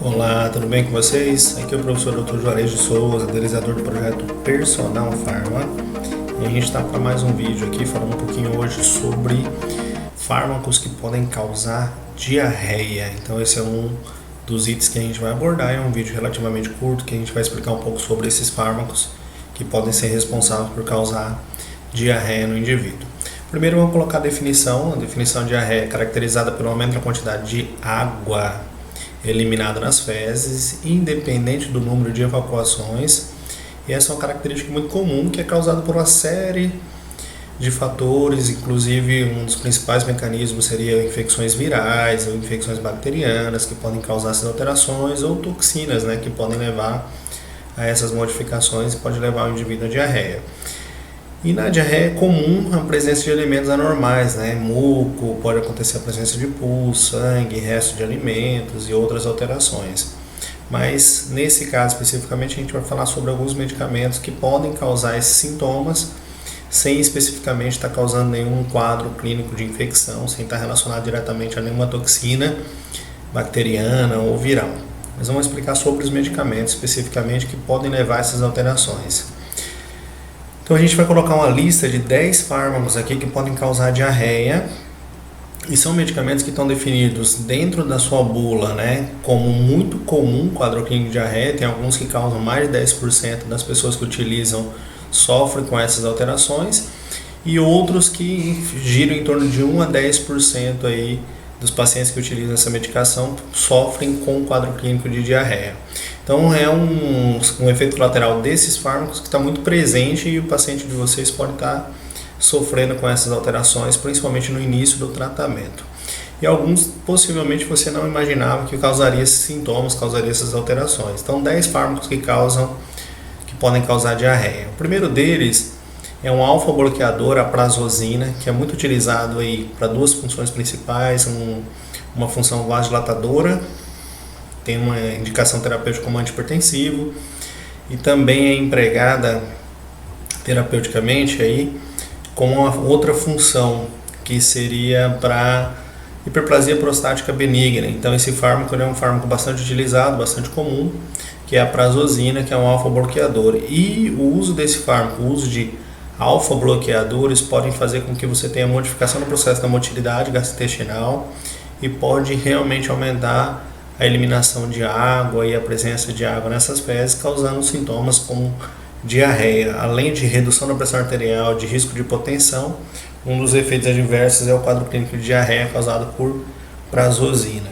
Olá, tudo bem com vocês? Aqui é o professor Dr. Juarez de Souza, idealizador do projeto Personal Pharma. E a gente está para mais um vídeo aqui falando um pouquinho hoje sobre fármacos que podem causar diarreia. Então esse é um dos itens que a gente vai abordar. É um vídeo relativamente curto que a gente vai explicar um pouco sobre esses fármacos que podem ser responsáveis por causar diarreia no indivíduo. Primeiro vamos colocar a definição. A definição de diarreia é caracterizada pelo aumento da quantidade de água eliminada nas fezes, independente do número de evacuações. E essa é uma característica muito comum que é causada por uma série de fatores, inclusive um dos principais mecanismos seria infecções virais ou infecções bacterianas que podem causar essas alterações, ou toxinas, que podem levar a essas modificações e pode levar o indivíduo a diarreia. E na diarreia é comum a presença de elementos anormais, muco, pode acontecer a presença de pus, sangue, resto de alimentos e outras alterações. Mas nesse caso especificamente a gente vai falar sobre alguns medicamentos que podem causar esses sintomas, sem especificamente estar causando nenhum quadro clínico de infecção, sem estar relacionado diretamente a nenhuma toxina bacteriana ou viral. Mas vamos explicar sobre os medicamentos especificamente que podem levar a essas alterações. Então a gente vai colocar uma lista de 10 fármacos aqui que podem causar diarreia, e são medicamentos que estão definidos dentro da sua bula, como muito comum quadro clínico de diarreia. Tem alguns que causam mais de 10% das pessoas que utilizam sofrem com essas alterações, e outros que giram em torno de 1 a 10% aí dos pacientes que utilizam essa medicação sofrem com o quadro clínico de diarreia. Então é um efeito colateral desses fármacos que está muito presente, e o paciente de vocês pode estar sofrendo com essas alterações, principalmente no início do tratamento. E alguns possivelmente você não imaginava que causaria esses sintomas, causaria essas alterações. Então 10 fármacos que podem causar diarreia. O primeiro deles é um alfa-bloqueador, a prazosina, que é muito utilizado aí para duas funções principais, uma função vasodilatadora, tem uma indicação terapêutica como antihipertensivo, e também é empregada terapeuticamente aí com uma outra função, que seria para hiperplasia prostática benigna. Então esse fármaco é um fármaco bastante utilizado, bastante comum, que é a prazosina, que é um alfa-bloqueador. E o uso desse fármaco, o uso de alfa-bloqueadores, podem fazer com que você tenha modificação no processo da motilidade gastrointestinal e pode realmente aumentar a eliminação de água e a presença de água nessas fezes, causando sintomas como diarreia. Além de redução da pressão arterial, de risco de hipotensão, um dos efeitos adversos é o quadro clínico de diarreia causado por prazosina.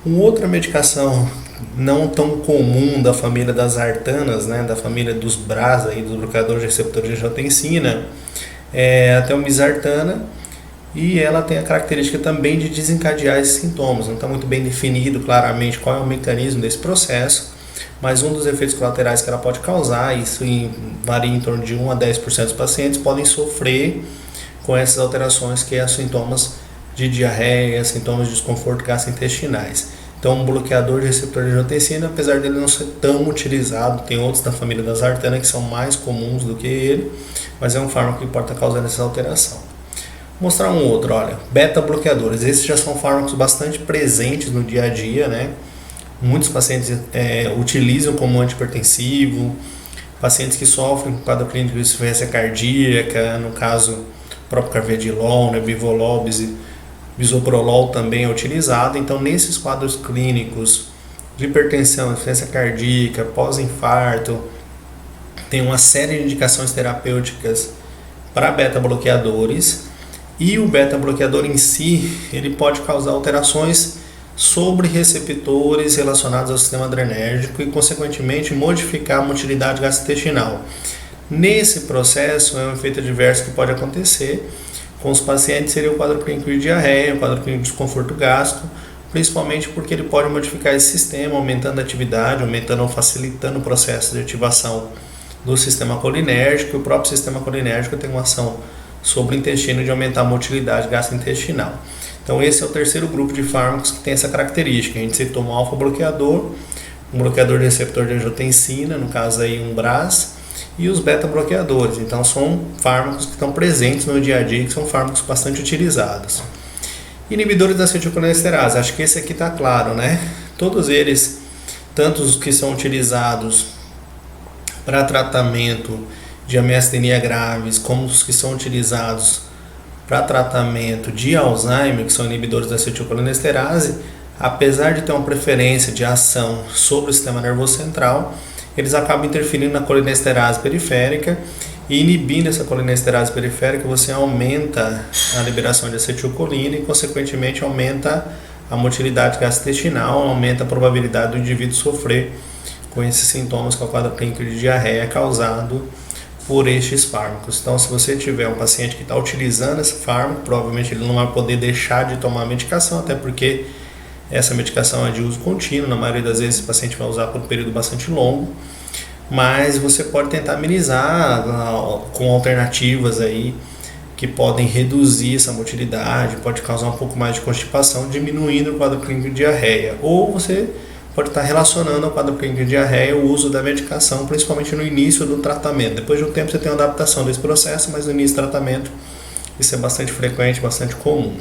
Uma outra medicação não tão comum da família das artanas, da família dos BRAs, dos bloqueadores de receptores de angiotensina, é a telmisartana, e ela tem a característica também de desencadear esses sintomas. Não está muito bem definido claramente qual é o mecanismo desse processo, mas um dos efeitos colaterais que ela pode causar, isso varia em torno de 1 a 10% dos pacientes, podem sofrer com essas alterações, que é os sintomas de diarreia, sintomas de desconforto gastrointestinais. Então, um bloqueador de receptor de angiotensina, apesar dele não ser tão utilizado, tem outros da família das artanas que são mais comuns do que ele, mas é um fármaco que pode estar causando essa alteração. Vou mostrar um outro, beta-bloqueadores. Esses já são fármacos bastante presentes no dia a dia, Muitos pacientes utilizam como antihipertensivo, pacientes que sofrem com quadro clínico de insuficiência cardíaca, no caso, o próprio carvedilol, bivolol, bisoprolol também é utilizado. Então, nesses quadros clínicos de hipertensão, insuficiência cardíaca, pós-infarto, tem uma série de indicações terapêuticas para beta-bloqueadores, e o beta-bloqueador em si, ele pode causar alterações sobre receptores relacionados ao sistema adrenérgico e, consequentemente, modificar a motilidade gastrointestinal. Nesse processo, é um efeito adverso que pode acontecer com os pacientes, seria o quadro clínico de diarreia, o quadro clínico de desconforto gástrico, principalmente porque ele pode modificar esse sistema, aumentando a atividade, aumentando ou facilitando o processo de ativação do sistema colinérgico. O próprio sistema colinérgico tem uma ação sobre o intestino de aumentar a motilidade gastrointestinal. Então esse é o terceiro grupo de fármacos que tem essa característica. A gente citou um alfa-bloqueador, um bloqueador de receptor de angiotensina, no caso aí um BRAS, e os beta-bloqueadores. Então são fármacos que estão presentes no dia a dia, que são fármacos bastante utilizados. Inibidores da acetilcolinesterase, acho que esse aqui está claro, Todos eles, tanto os que são utilizados para tratamento de miastenia graves, como os que são utilizados para tratamento de Alzheimer, que são inibidores da acetilcolinesterase, apesar de ter uma preferência de ação sobre o sistema nervoso central, eles acabam interferindo na colinesterase periférica, e inibindo essa colinesterase periférica, você aumenta a liberação de acetilcolina e, consequentemente, aumenta a motilidade gastrointestinal, aumenta a probabilidade do indivíduo sofrer com esses sintomas, que é o quadro clínico de diarreia causado por estes fármacos. Então, se você tiver um paciente que está utilizando esse fármaco, provavelmente ele não vai poder deixar de tomar a medicação, até porque essa medicação é de uso contínuo. Na maioria das vezes, esse paciente vai usar por um período bastante longo, mas você pode tentar amenizar com alternativas aí que podem reduzir essa motilidade, pode causar um pouco mais de constipação, diminuindo o quadro clínico de diarreia. Ou você pode estar relacionando ao quadro clínico de diarreia o uso da medicação, principalmente no início do tratamento. Depois de um tempo você tem uma adaptação desse processo, mas no início do tratamento isso é bastante frequente, bastante comum.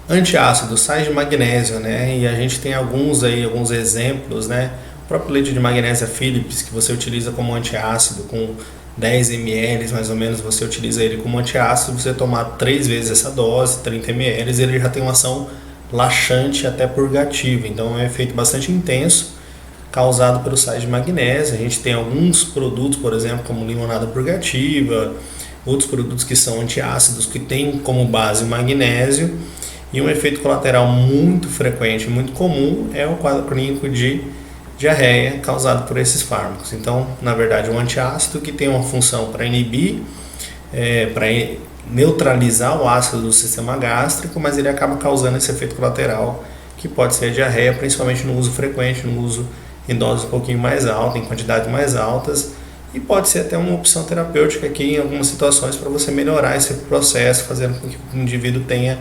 Antiácidos, sais de magnésio, né? E a gente tem alguns exemplos, né? O próprio leite de magnésia Philips, que você utiliza como antiácido, com 10 ml mais ou menos, você utiliza ele como antiácido, você tomar 3 vezes essa dose, 30 ml, ele já tem uma ação laxante até purgativa, então é um efeito bastante intenso causado pelos sais de magnésio. A gente tem alguns produtos, por exemplo, como limonada purgativa, outros produtos que são antiácidos, que têm como base o magnésio, e um efeito colateral muito frequente, muito comum, é o quadro clínico de diarreia causado por esses fármacos. Então, na verdade, um antiácido que tem uma função para inibir, para neutralizar o ácido do sistema gástrico, mas ele acaba causando esse efeito colateral, que pode ser a diarreia, principalmente no uso frequente, no uso em doses um pouquinho mais altas, em quantidades mais altas, e pode ser até uma opção terapêutica aqui em algumas situações para você melhorar esse processo, fazendo com que o indivíduo tenha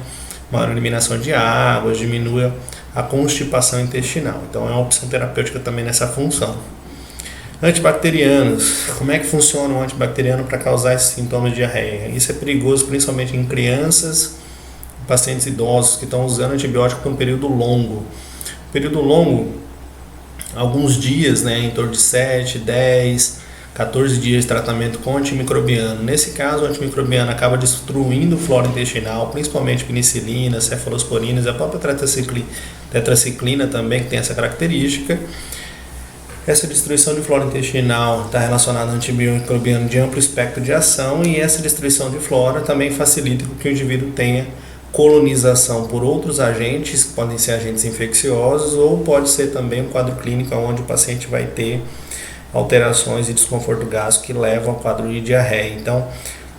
maior eliminação de água, diminua a constipação intestinal. Então é uma opção terapêutica também nessa função. Antibacterianos. Como é que funciona um antibacteriano para causar esses sintomas de diarreia? Isso é perigoso principalmente em crianças, pacientes idosos que estão usando antibiótico por um período longo. Período longo, alguns dias, né, em torno de 7, 10, 14 dias de tratamento com antimicrobiano. Nesse caso, o antimicrobiano acaba destruindo flora intestinal, principalmente penicilina, cefalosporinas, a própria tetraciclina também, que tem essa característica. Essa destruição de flora intestinal está relacionada ao antimicrobiano de amplo espectro de ação, e essa destruição de flora também facilita que o indivíduo tenha colonização por outros agentes, que podem ser agentes infecciosos, ou pode ser também um quadro clínico onde o paciente vai ter alterações e desconforto gástrico que levam ao quadro de diarreia. Então,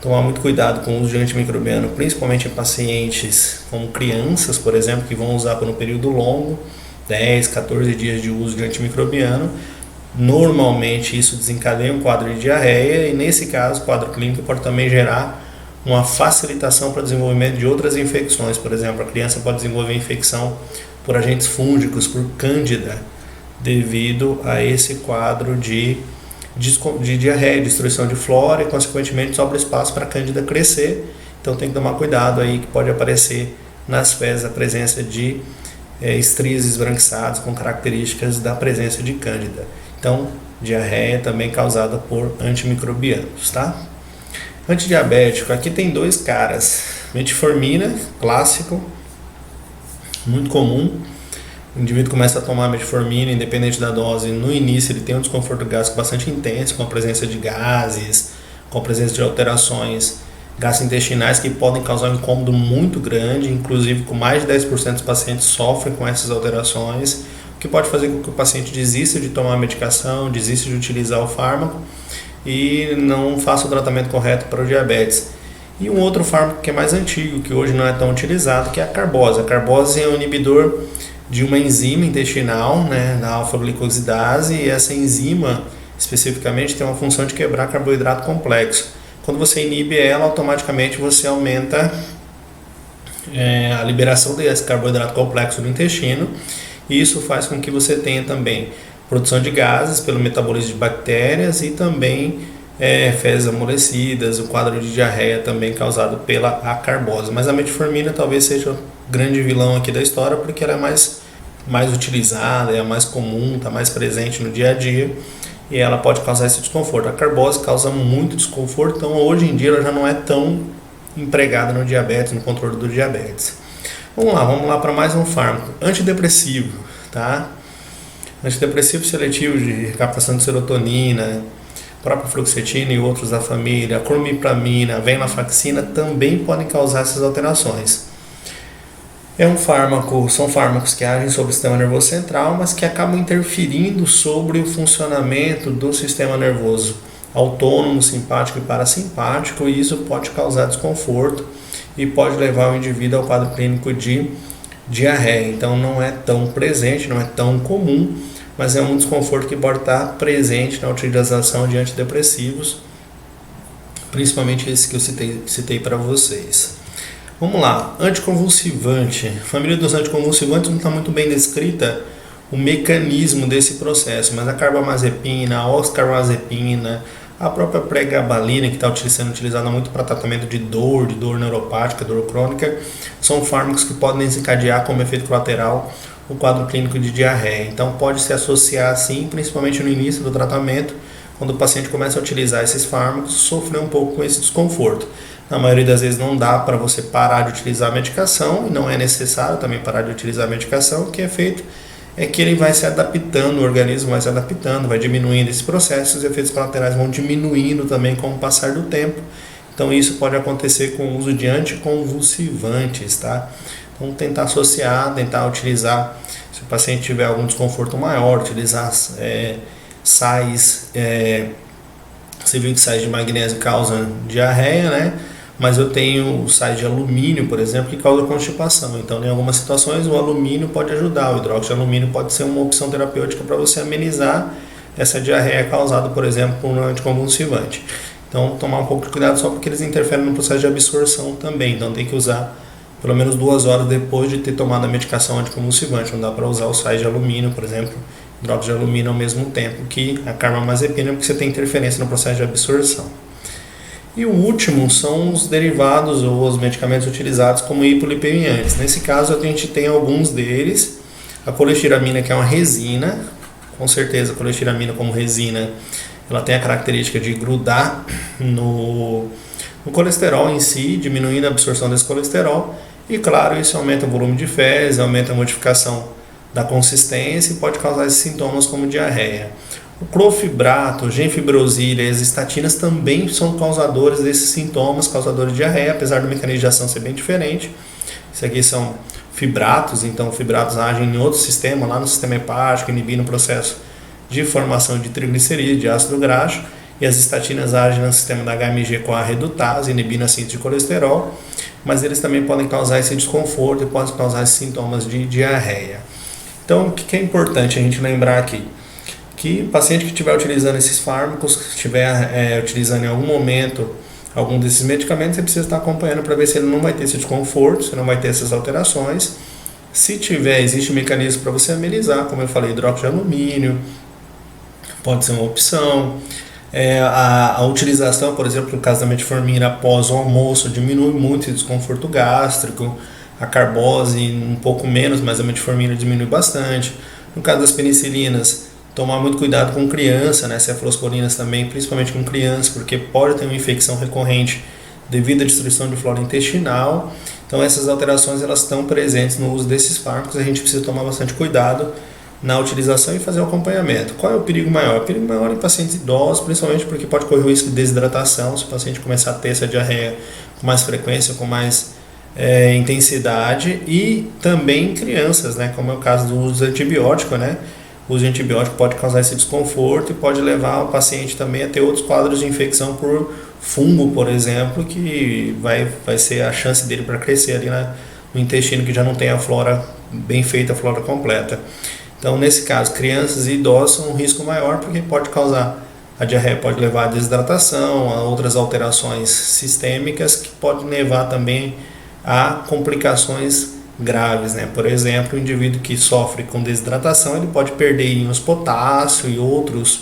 tomar muito cuidado com o uso de antimicrobiano, principalmente em pacientes como crianças, por exemplo, que vão usar por um período longo, 10, 14 dias de uso de antimicrobiano. Normalmente isso desencadeia um quadro de diarreia, e nesse caso o quadro clínico pode também gerar uma facilitação para o desenvolvimento de outras infecções. Por exemplo, a criança pode desenvolver infecção por agentes fúngicos, por cândida, devido a esse quadro de diarreia, destruição de flora, e consequentemente sobra espaço para a cândida crescer. Então tem que tomar cuidado aí, que pode aparecer nas fezes a presença de estrias esbranquiçadas com características da presença de cândida. Então, diarreia também causada por antimicrobianos, tá? Antidiabético, aqui tem dois caras. Metformina, clássico, muito comum. O indivíduo começa a tomar metformina, independente da dose. No início ele tem um desconforto gástrico bastante intenso, com a presença de gases, com a presença de alterações gastrointestinais que podem causar um incômodo muito grande, inclusive com mais de 10% dos pacientes sofrem com essas alterações, o que pode fazer com que o paciente desista de tomar a medicação, desista de utilizar o fármaco e não faça o tratamento correto para o diabetes. E um outro fármaco que é mais antigo, que hoje não é tão utilizado, que é a carbose. A carbose é um inibidor de uma enzima intestinal, né, da alfa-glicosidase, e essa enzima especificamente tem uma função de quebrar carboidrato complexo. Quando você inibe ela, automaticamente você aumenta a liberação desse carboidrato complexo do intestino, e isso faz com que você tenha também produção de gases pelo metabolismo de bactérias e também fezes amolecidas, o quadro de diarreia também causado pela acarbose. Mas a metformina talvez seja o grande vilão aqui da história, porque ela é mais mais utilizada, é a mais comum, está mais presente no dia a dia, e ela pode causar esse desconforto. A carbose causa muito desconforto, então hoje em dia ela já não é tão empregada no diabetes, no controle do diabetes. Vamos lá para mais um fármaco, antidepressivo, tá? Antidepressivo seletivo de recaptação de serotonina, própria fluoxetina e outros da família, a clomipramina, a venlafaxina também podem causar essas alterações. São fármacos que agem sobre o sistema nervoso central, mas que acabam interferindo sobre o funcionamento do sistema nervoso autônomo, simpático e parasimpático, e isso pode causar desconforto e pode levar o indivíduo ao quadro clínico de diarreia. Então não é tão presente, não é tão comum, mas é um desconforto que pode estar presente na utilização de antidepressivos, principalmente esse que eu citei para vocês. Vamos lá, anticonvulsivante. A família dos anticonvulsivantes não está muito bem descrita o mecanismo desse processo, mas a carbamazepina, a oxcarbazepina, a própria pregabalina, que está sendo utilizada muito para tratamento de dor neuropática, dor crônica, são fármacos que podem desencadear como efeito colateral o quadro clínico de diarreia. Então pode se associar sim, principalmente no início do tratamento, quando o paciente começa a utilizar esses fármacos, sofrer um pouco com esse desconforto. Na maioria das vezes não dá para você parar de utilizar a medicação, e não é necessário também parar de utilizar a medicação. O que é feito é que ele vai se adaptando, o organismo vai se adaptando, vai diminuindo esse processo, os efeitos colaterais vão diminuindo também com o passar do tempo. Então isso pode acontecer com o uso de anticonvulsivantes, tá? Então tentar associar, tentar utilizar, se o paciente tiver algum desconforto maior, utilizar sais, você viu que sais de magnésio causam diarreia, né? Mas eu tenho sais de alumínio, por exemplo, que causa constipação. Então, em algumas situações, o alumínio pode ajudar. O hidróxido de alumínio pode ser uma opção terapêutica para você amenizar essa diarreia causada, por exemplo, por um anticonvulsivante. Então, tomar um pouco de cuidado só porque eles interferem no processo de absorção também. Então, tem que usar pelo menos 2 horas depois de ter tomado a medicação anticonvulsivante. Não dá para usar os sais de alumínio, por exemplo, hidróxido de alumínio ao mesmo tempo que a carbamazepina, porque você tem interferência no processo de absorção. E o último são os derivados ou os medicamentos utilizados como hipolipemiantes. Nesse caso, a gente tem alguns deles. A colestiramina, que é uma resina, com certeza a colestiramina como resina, ela tem a característica de grudar no colesterol em si, diminuindo a absorção desse colesterol. E claro, isso aumenta o volume de fezes, aumenta a modificação da consistência e pode causar esses sintomas como diarreia. O clofebrato, genfibrosina e as estatinas também são causadores desses sintomas, causadores de diarreia, apesar do mecanismo de ação ser bem diferente. Isso aqui são fibratos, então fibratos agem em outro sistema, lá no sistema hepático, inibindo o processo de formação de triglicerídeos, de ácido graxo, e as estatinas agem no sistema da HMG com a redutase, inibindo a síntese de colesterol, mas eles também podem causar esse desconforto e podem causar esses sintomas de diarreia. Então, o que é importante a gente lembrar aqui? Que o paciente que estiver utilizando esses fármacos, que estiver utilizando em algum momento algum desses medicamentos, você precisa estar acompanhando para ver se ele não vai ter esse desconforto, se não vai ter essas alterações. Se tiver, existe um mecanismo para você amenizar, como eu falei, hidróxido de alumínio, pode ser uma opção. A utilização, por exemplo, no caso da metformina após o almoço, diminui muito o desconforto gástrico. A carbose um pouco menos, mas a metformina diminui bastante. No caso das penicilinas, tomar muito cuidado com criança, né? Cefalosporinas também, principalmente com criança, porque pode ter uma infecção recorrente devido à destruição de flora intestinal. Então essas alterações elas estão presentes no uso desses fármacos, a gente precisa tomar bastante cuidado na utilização e fazer o acompanhamento. Qual é o perigo maior? O perigo maior em pacientes idosos, principalmente porque pode correr o risco de desidratação, se o paciente começar a ter essa diarreia com mais frequência, com mais intensidade, e também em crianças, né? Como é o caso do uso de antibiótico, né? O uso de antibiótico pode causar esse desconforto e pode levar o paciente também a ter outros quadros de infecção por fungo, por exemplo, que vai ser a chance dele para crescer ali no intestino, que já não tem a flora bem feita, a flora completa. Então, nesse caso, crianças e idosos são um risco maior, porque pode causar, a diarreia pode levar à desidratação, a outras alterações sistêmicas que podem levar também a complicações graves, né? Por exemplo, o indivíduo que sofre com desidratação, ele pode perder íons potássio e outros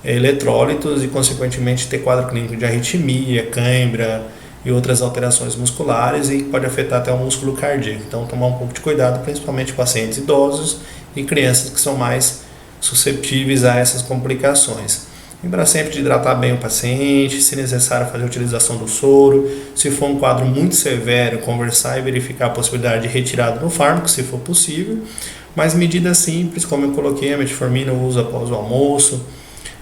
eletrólitos e consequentemente ter quadro clínico de arritmia, cãibra e outras alterações musculares e pode afetar até o músculo cardíaco. Então, tomar um pouco de cuidado, principalmente pacientes idosos e crianças que são mais susceptíveis a essas complicações. Lembrar sempre de hidratar bem o paciente, se necessário fazer a utilização do soro, se for um quadro muito severo, conversar e verificar a possibilidade de retirada do fármaco, se for possível, mas medidas simples, como eu coloquei, a metformina, o uso após o almoço,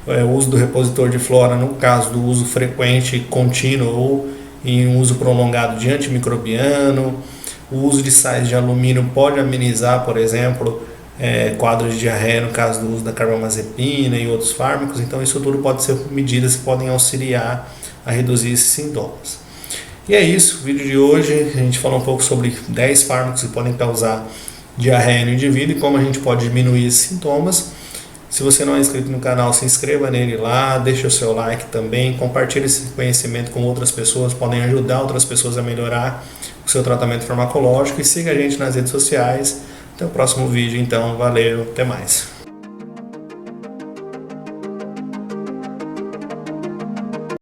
o uso do repositor de flora no caso do uso frequente, contínuo ou em um uso prolongado de antimicrobiano, o uso de sais de alumínio pode amenizar, por exemplo, quadros de diarreia no caso do uso da carbamazepina e outros fármacos. Então isso tudo pode ser medidas que podem auxiliar a reduzir esses sintomas. E é isso, o vídeo de hoje a gente falou um pouco sobre 10 fármacos que podem causar diarreia no indivíduo e como a gente pode diminuir esses sintomas. Se você não é inscrito no canal, se inscreva nele lá, deixe o seu like também, compartilhe esse conhecimento com outras pessoas, podem ajudar outras pessoas a melhorar o seu tratamento farmacológico e siga a gente nas redes sociais. Até o próximo vídeo, então. Valeu, até mais.